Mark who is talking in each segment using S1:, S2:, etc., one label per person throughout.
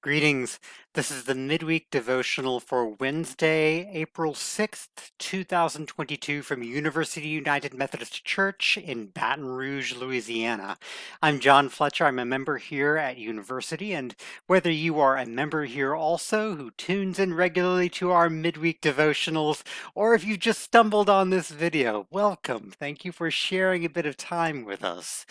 S1: Greetings. This is the midweek devotional for Wednesday, April 6th, 2022 from University United Methodist Church in Baton Rouge, Louisiana. I'm John Fletcher. I'm a member here at University, and whether you are a member here also who tunes in regularly to our midweek devotionals, or if you just stumbled on this video, welcome. Thank you for sharing a bit of time with us.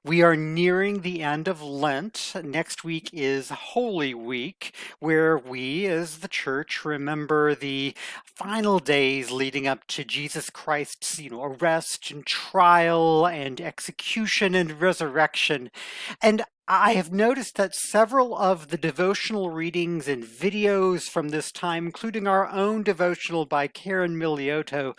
S1: We are nearing the end of Lent. Next week is Holy Week, where we as the church remember the final days leading up to Jesus Christ's, arrest and trial and execution and resurrection. And I have noticed that several of the devotional readings and videos from this time, including our own devotional by Karen Miliotto,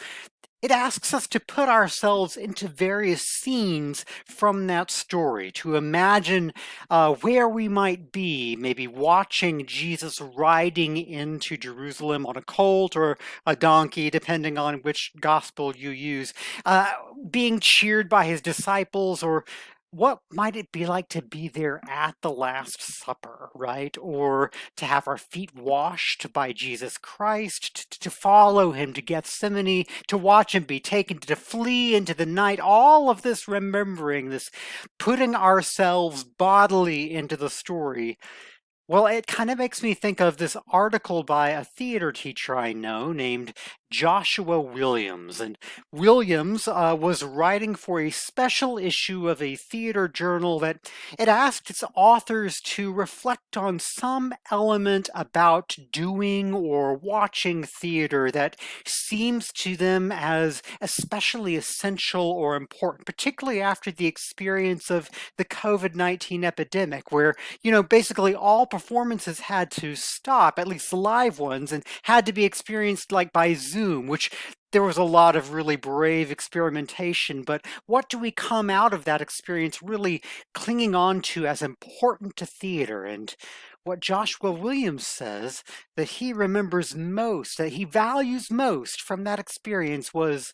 S1: it asks us to put ourselves into various scenes from that story, to imagine where we might be, maybe watching Jesus riding into Jerusalem on a colt or a donkey, depending on which gospel you use, uh, being cheered by his disciples, or what might it be like to be there at the Last Supper, right? Or to have our feet washed by Jesus Christ, to follow him to Gethsemane, to watch him be taken, to flee into the night. All of this remembering, this putting ourselves bodily into the story. Well, it kind of makes me think of this article by a theater teacher I know named Joshua Williams. And Williams was writing for a special issue of a theater journal that it asked its authors to reflect on some element about doing or watching theater that seems to them as especially essential or important, particularly after the experience of the COVID-19 epidemic, where basically all performances had to stop, at least the live ones, and had to be experienced like by Zoom, which there was a lot of really brave experimentation. But what do we come out of that experience really clinging on to as important to theater? And what Joshua Williams says that he remembers most, that he values most from that experience was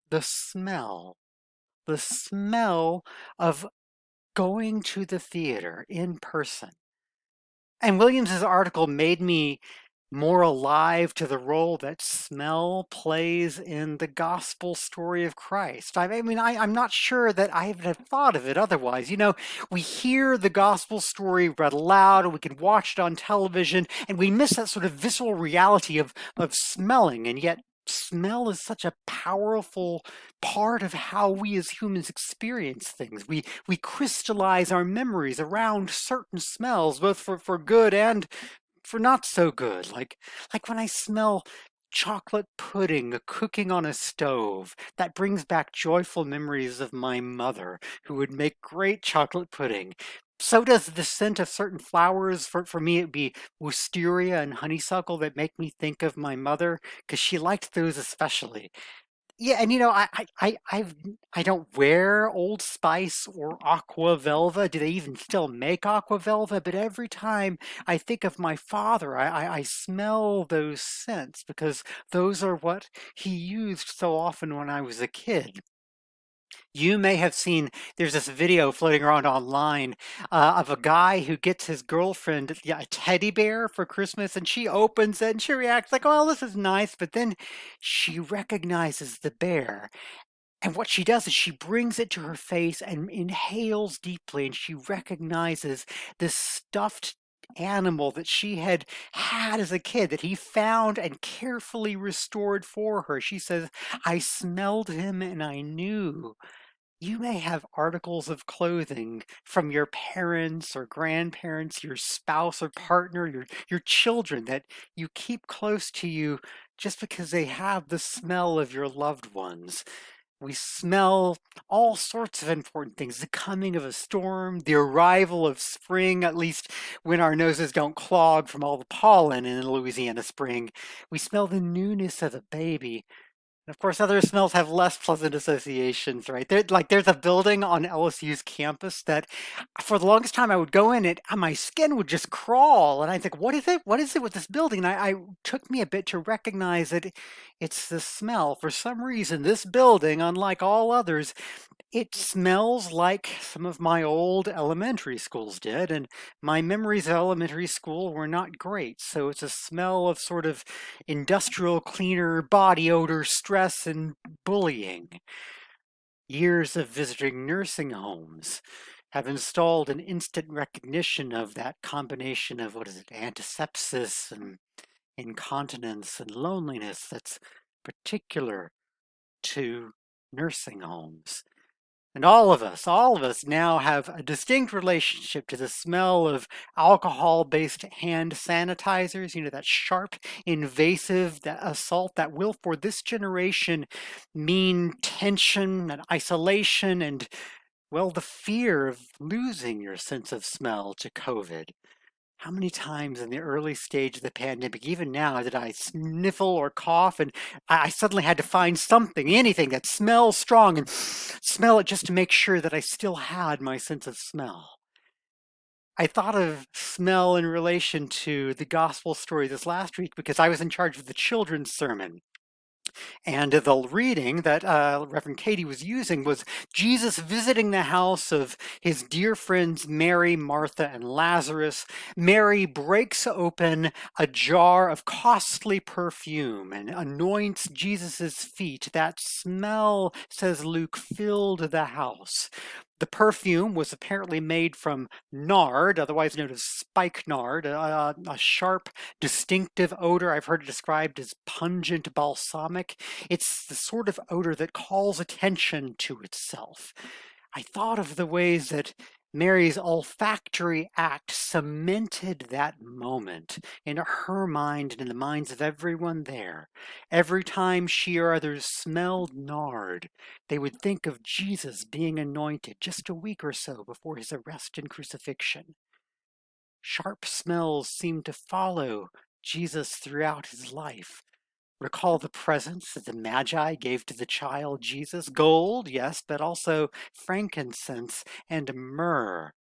S1: the smell. The smell of going to the theater in person. And Williams's article made me more alive to the role that smell plays in the gospel story of Christ. I'm not sure that I would have thought of it otherwise. We hear the gospel story read aloud, and we can watch it on television, and we miss that sort of visceral reality of smelling, and yet smell is such a powerful part of how we as humans experience things. We crystallize our memories around certain smells, both for good and for not so good. Like when I smell chocolate pudding cooking on a stove, that brings back joyful memories of my mother, who would make great chocolate pudding. So does the scent of certain flowers. For me, it'd be wisteria and honeysuckle that make me think of my mother, because she liked those especially. Yeah, and I don't wear Old Spice or Aqua Velva. Do they even still make Aqua Velva? But every time I think of my father, I smell those scents, because those are what he used so often when I was a kid. You may have seen, there's this video floating around online of a guy who gets his girlfriend, yeah, a teddy bear for Christmas, and she opens it and she reacts like, "Oh, this is nice," but then she recognizes the bear. And what she does is she brings it to her face and inhales deeply, and she recognizes this stuffed animal that she had had as a kid, that he found and carefully restored for her. She says, "I smelled him and I knew." You may have articles of clothing from your parents or grandparents, your spouse or partner, your children, that you keep close to you just because they have the smell of your loved ones. We smell all sorts of important things: the coming of a storm, the arrival of spring, at least when our noses don't clog from all the pollen in Louisiana spring. We smell the newness of a baby. And of course, other smells have less pleasant associations, right? There's a building on LSU's campus that, for the longest time, I would go in it, and my skin would just crawl, and I think, what is it? What is it with this building? And I took me a bit to recognize that it's the smell. For some reason, this building, unlike all others, It smells like some of my old elementary schools did, and my memories of elementary school were not great. So it's a smell of sort of industrial cleaner, body odor, stress, and bullying. Years of visiting nursing homes have installed an instant recognition of that combination of, what is it, antisepsis and incontinence and loneliness that's particular to nursing homes. And all of us now have a distinct relationship to the smell of alcohol-based hand sanitizers, that sharp, invasive, that assault that will, for this generation, mean tension and isolation and, well, the fear of losing your sense of smell to COVID. How many times in the early stage of the pandemic, even now, did I sniffle or cough and I suddenly had to find something, anything that smells strong and smell it just to make sure that I still had my sense of smell. I thought of smell in relation to the gospel story this last week because I was in charge of the children's sermon. And the reading that Reverend Katie was using was Jesus visiting the house of his dear friends Mary, Martha, and Lazarus. Mary breaks open a jar of costly perfume and anoints Jesus's feet. That smell, says Luke, filled the house. The perfume was apparently made from nard, otherwise known as spikenard, a sharp, distinctive odor. I've heard it described as pungent balsamic. It's the sort of odor that calls attention to itself. I thought of the ways that Mary's olfactory act cemented that moment in her mind and in the minds of everyone there. Every time she or others smelled nard, they would think of Jesus being anointed just a week or so before his arrest and crucifixion. Sharp smells seemed to follow Jesus throughout his life. Recall the presents that the Magi gave to the child Jesus. Gold, yes, but also frankincense and myrrh.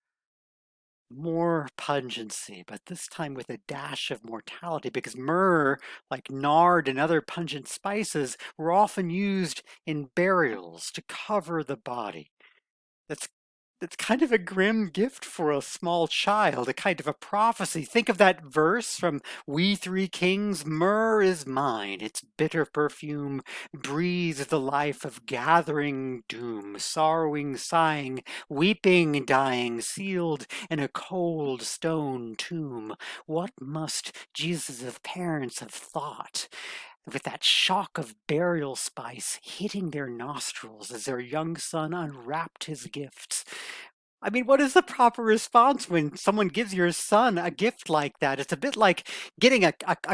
S1: More pungency, but this time with a dash of mortality, because myrrh, like nard and other pungent spices, were often used in burials to cover the body. That's that's kind of a grim gift for a small child, a kind of a prophecy. Think of that verse from We Three Kings, myrrh is mine, its bitter perfume breathes the life of gathering doom, sorrowing, sighing, weeping, dying, sealed in a cold stone tomb. What must Jesus' parents have thought? With that shock of burial spice hitting their nostrils as their young son unwrapped his gifts. I mean, what is the proper response when someone gives your son a gift like that? It's a bit like getting a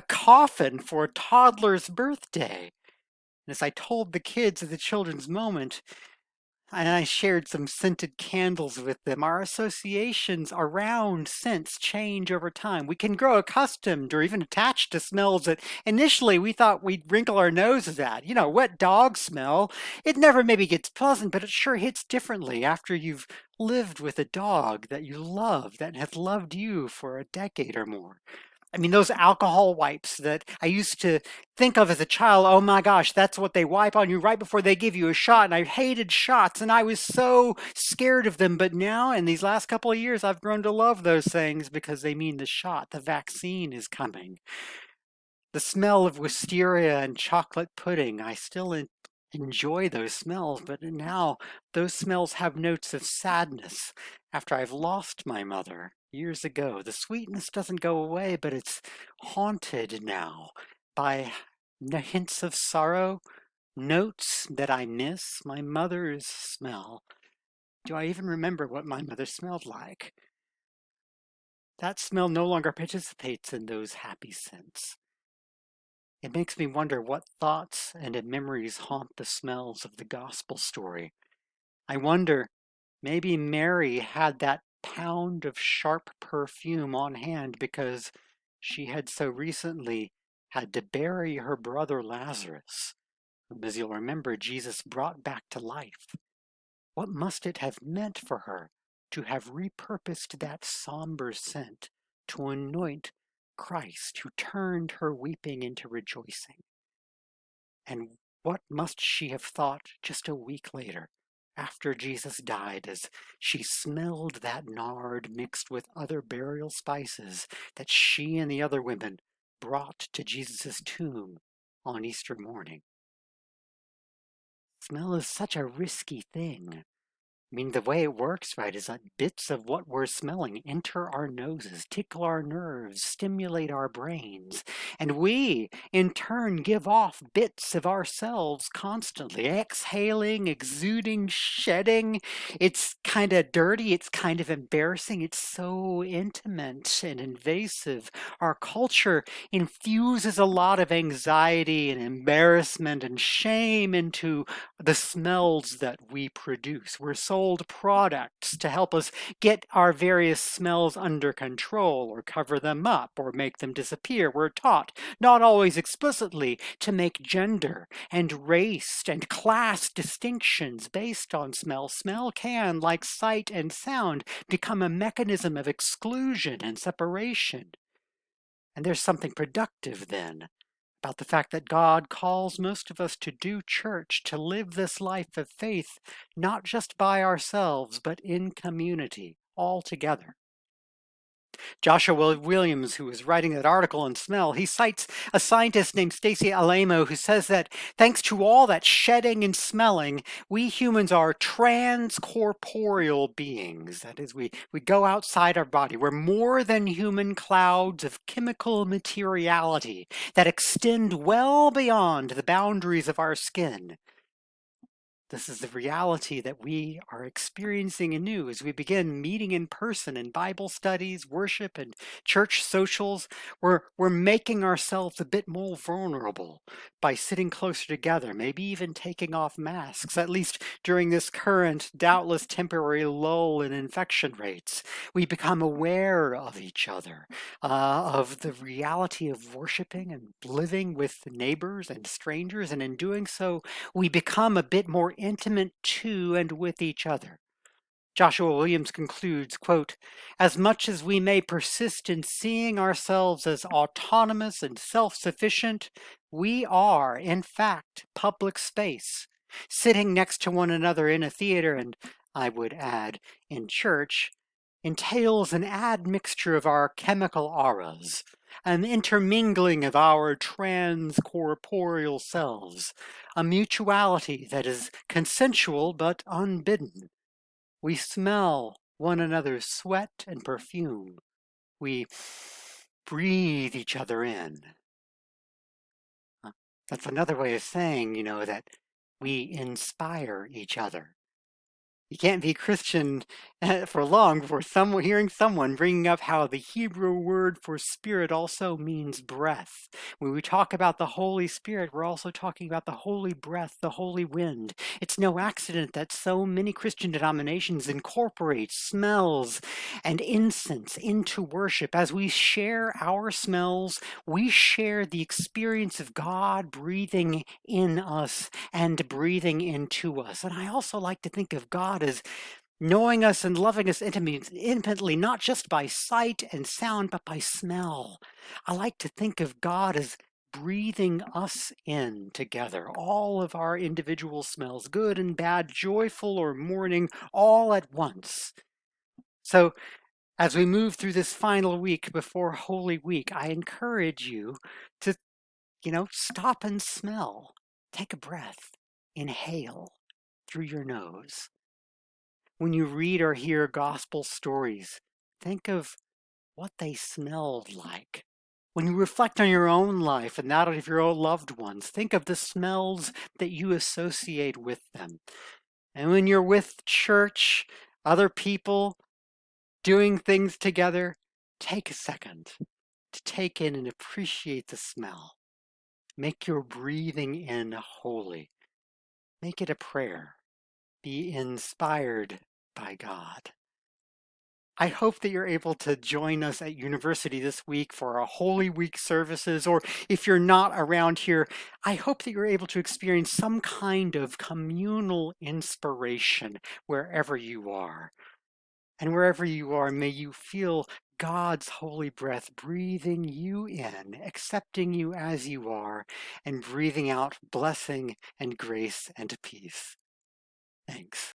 S1: coffin for a toddler's birthday. And as I told the kids at the children's moment, and I shared some scented candles with them. Our associations around scents change over time. We can grow accustomed or even attached to smells that initially we thought we'd wrinkle our noses at. Wet dog smell. It never maybe gets pleasant, but it sure hits differently after you've lived with a dog that you love, that has loved you for a decade or more. I mean, those alcohol wipes that I used to think of as a child, oh my gosh, that's what they wipe on you right before they give you a shot. And I hated shots and I was so scared of them. But now, in these last couple of years, I've grown to love those things because they mean the shot, the vaccine is coming. The smell of wisteria and chocolate pudding, I still enjoy those smells, but now those smells have notes of sadness after I've lost my mother years ago. The sweetness doesn't go away, but it's haunted now by hints of sorrow, notes that I miss, my mother's smell. Do I even remember what my mother smelled like? That smell no longer participates in those happy scents. It makes me wonder what thoughts and memories haunt the smells of the gospel story. I wonder, maybe Mary had that pound of sharp perfume on hand because she had so recently had to bury her brother Lazarus, whom, as you'll remember, Jesus brought back to life. What must it have meant for her to have repurposed that somber scent to anoint Christ, who turned her weeping into rejoicing? And what must she have thought just a week later after Jesus died, as she smelled that nard mixed with other burial spices that she and the other women brought to Jesus' tomb on Easter morning. Smell is such a risky thing. I mean, the way it works, right, is that bits of what we're smelling enter our noses, tickle our nerves, stimulate our brains, and we, in turn, give off bits of ourselves constantly, exhaling, exuding, shedding. It's kind of dirty, it's kind of embarrassing, it's so intimate and invasive. Our culture infuses a lot of anxiety and embarrassment and shame into the smells that we produce. We're sold products to help us get our various smells under control or cover them up or make them disappear. We're taught, not always explicitly, to make gender and race and class distinctions based on smell. Smell can, like sight and sound, become a mechanism of exclusion and separation. And there's something productive then about the fact that God calls most of us to do church, to live this life of faith, not just by ourselves, but in community, all together. Joshua Williams, who was writing that article on smell, he cites a scientist named Stacy Alamo who says that thanks to all that shedding and smelling, we humans are transcorporeal beings. That is, we go outside our body. We're more than human clouds of chemical materiality that extend well beyond the boundaries of our skin. This is the reality that we are experiencing anew as we begin meeting in person in Bible studies, worship, and church socials. We're making ourselves a bit more vulnerable by sitting closer together, maybe even taking off masks, at least during this current, doubtless temporary lull in infection rates. We become aware of each other, of the reality of worshiping and living with neighbors and strangers, and in doing so, we become a bit more intimate to and with each other. Joshua Williams concludes, quote, "As much as we may persist in seeing ourselves as autonomous and self-sufficient, we are, in fact, public space. Sitting next to one another in a theater, and I would add, in church, entails an admixture of our chemical auras, an intermingling of our transcorporeal selves, a mutuality that is consensual but unbidden. We smell one another's sweat and perfume. We breathe each other in." That's another way of saying, that we inspire each other. You can't be Christian for long before hearing someone bringing up how the Hebrew word for spirit also means breath. When we talk about the Holy Spirit, we're also talking about the holy breath, the holy wind. It's no accident that so many Christian denominations incorporate smells and incense into worship. As we share our smells, we share the experience of God breathing in us and breathing into us. And I also like to think of God as knowing us and loving us intimately, not just by sight and sound, but by smell. I like to think of God as breathing us in together, all of our individual smells, good and bad, joyful or mourning, all at once. So as we move through this final week before Holy Week, I encourage you to, stop and smell. Take a breath. Inhale through your nose. When you read or hear gospel stories, think of what they smelled like. When you reflect on your own life and that of your own loved ones, think of the smells that you associate with them. And when you're with church, other people, doing things together, take a second to take in and appreciate the smell. Make your breathing in holy. Make it a prayer. Be inspired by God. I hope that you're able to join us at university this week for our Holy Week services, or if you're not around here, I hope that you're able to experience some kind of communal inspiration wherever you are. And wherever you are, may you feel God's holy breath breathing you in, accepting you as you are, and breathing out blessing and grace and peace. Thanks.